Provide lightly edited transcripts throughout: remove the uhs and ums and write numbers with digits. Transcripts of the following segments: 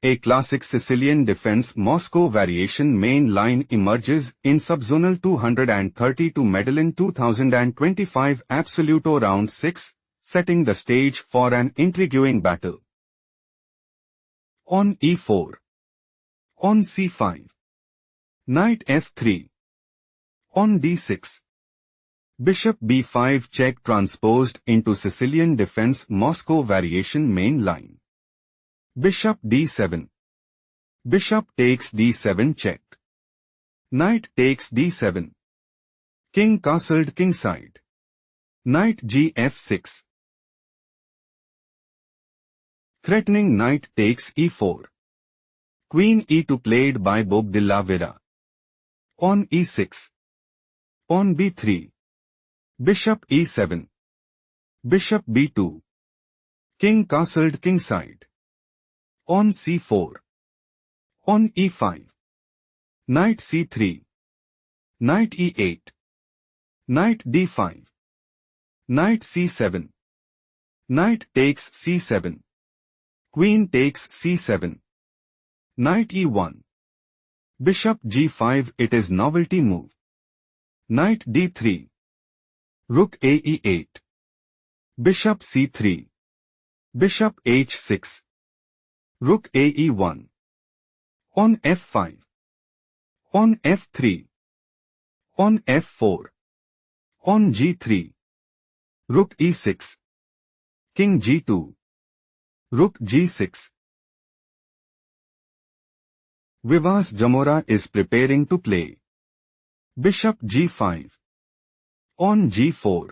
A classic Sicilian defense Moscow variation main line emerges in Subzonal 230 to Medellin 2025 Absoluto Round 6, setting the stage for an intriguing battle. On e4. On c5. Knight f3. On d6. Bishop b5 check transposed into Sicilian defense Moscow variation main line. Bishop d7. Bishop takes d7 check. Knight takes d7. King castled kingside. Knight gf6. Threatening knight takes e4. Queen e2 played by Bobadilla Viera. On e6. On b3. Bishop e7. Bishop b2. King castled kingside. On c4. On e5. Knight c3. Knight e8. Knight d5. Knight c7. Knight takes c7. Queen takes c7. Knight e1. Bishop g5. It is novelty move. Knight d3. Rook a e8. Bishop c3. Bishop h6. Rook a e1. On f5. On f3. On f4. On g3. Rook e6. King g2. Rook g6. Vivas Zamora is preparing to play. Bishop g5. On g4.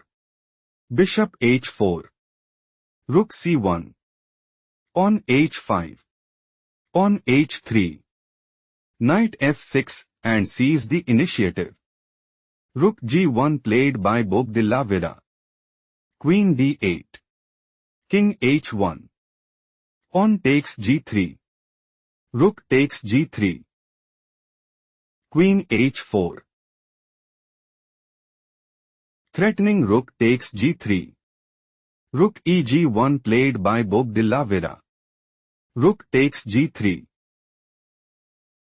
Bishop h4. Rook c1. On h5. On h3. Knight f6 and seize the initiative. Rook g1 played by Bobadilla Viera. Queen d8. King h1. On takes g3. Rook takes g3. Queen h4. Threatening rook takes g3. Rook eg1 played by Bobadilla Viera. Rook takes g3.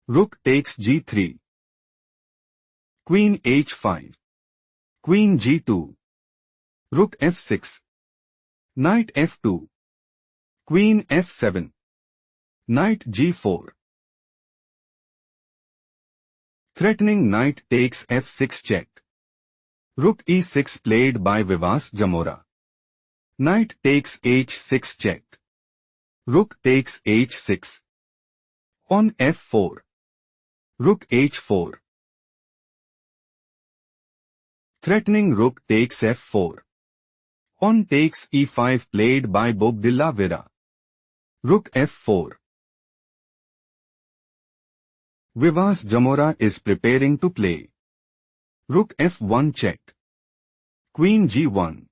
Rook takes g3. Queen h5. Queen g2. Rook f6. Knight f2. Queen f7. Knight g4. Threatening knight takes f6 check. Rook e6 played by Vivas Zamora. Knight takes h6 check. Rook takes h6. On f4. Rook h4. Threatening rook takes f4. On takes e5 played by Bobadilla Viera. Rook f4. Vivas Zamora is preparing to play. Rook f1 check. Queen g1.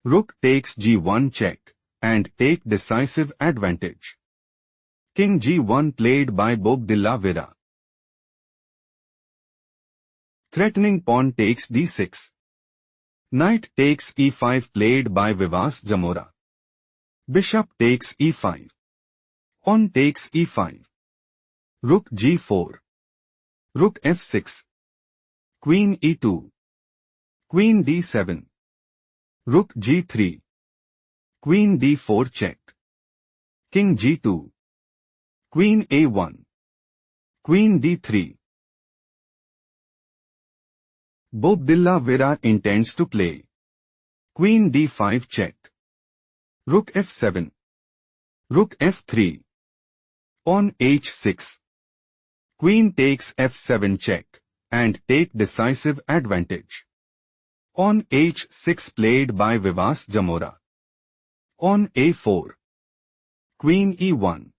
Rook takes g1 check and take decisive advantage. King g1 played by Bobadilla Viera. Threatening pawn takes d6. Knight takes e5 played by Vivas Zamora. Bishop takes e5. On takes e5. Rook g4. Rook f6. Queen e2. Queen d7. Rook g3. Queen d4 check. King g2. Queen a1. Queen d3. Bobadilla Viera intends to play. Queen d5 check. Rook f7. Rook f3. On h6. Queen takes f7 check and take decisive advantage. On h6 played by Vivas Zamora. On a4. Queen e1.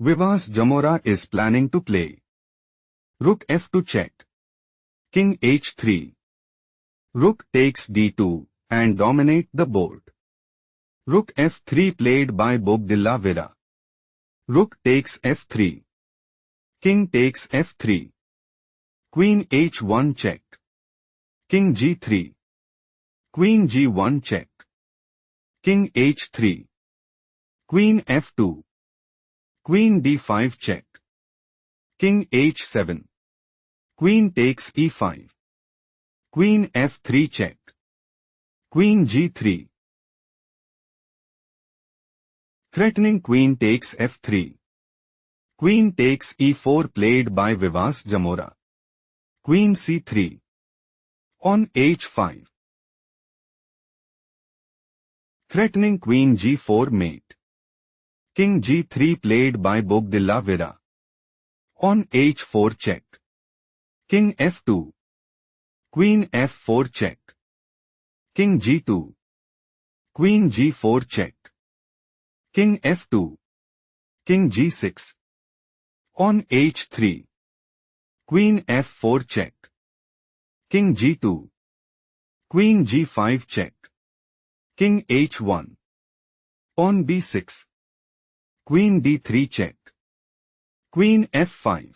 Vivas Zamora is planning to play. Rook f2 check. King h3. Rook takes d2 and dominate the board. Rook f3 played by Bobadilla Viera. Rook takes f3. King takes f3. Queen h1 check. King g3. Queen g1 check. King h3. Queen f2. Queen d5 check. King h7. Queen takes e5. Queen f3 check. Queen g3. Threatening queen takes f3. Queen takes e4 played by Vivas Zamora. Queen c3. On h5. Threatening queen g4 mate. King g3 played by Bobadilla Viera. On h4 check. King f2. Queen f4 check. King g2. Queen g4 check. King f2. King g6. On h3. Queen f4 check. King g2. Queen g5 check. King h1. On b6. Queen d3 check. Queen f5.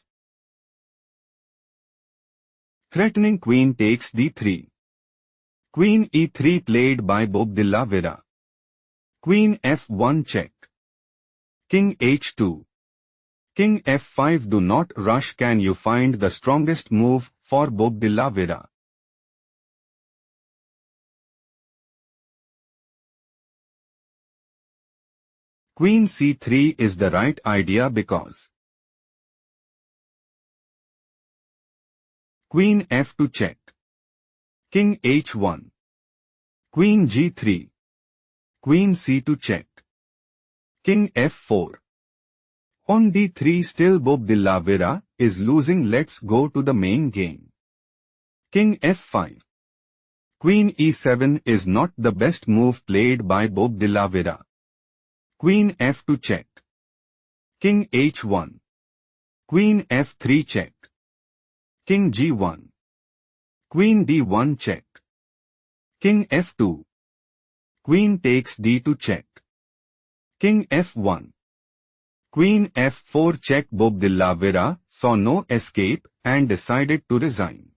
Threatening queen takes d3. Queen e3 played by Bobadilla Viera. Queen f1 check. King h2. King f5. Do not rush. Can you find the strongest move for Bobadilla Viera? Queen c3 is the right idea because Queen f2 check. King h1. Queen g3. Queen c2 check. King f4. On d3 still Bobadilla Viera is losing. Let's go to the main game. King f5. Queen e7 is not the best move played by Bobadilla Viera. Queen f2 check. King h1. Queen f3 check. King g1. Queen d1 check. King f2. Queen takes d2 check. King f1. Queen f4 check. Bobadilla Viera saw no escape and decided to resign.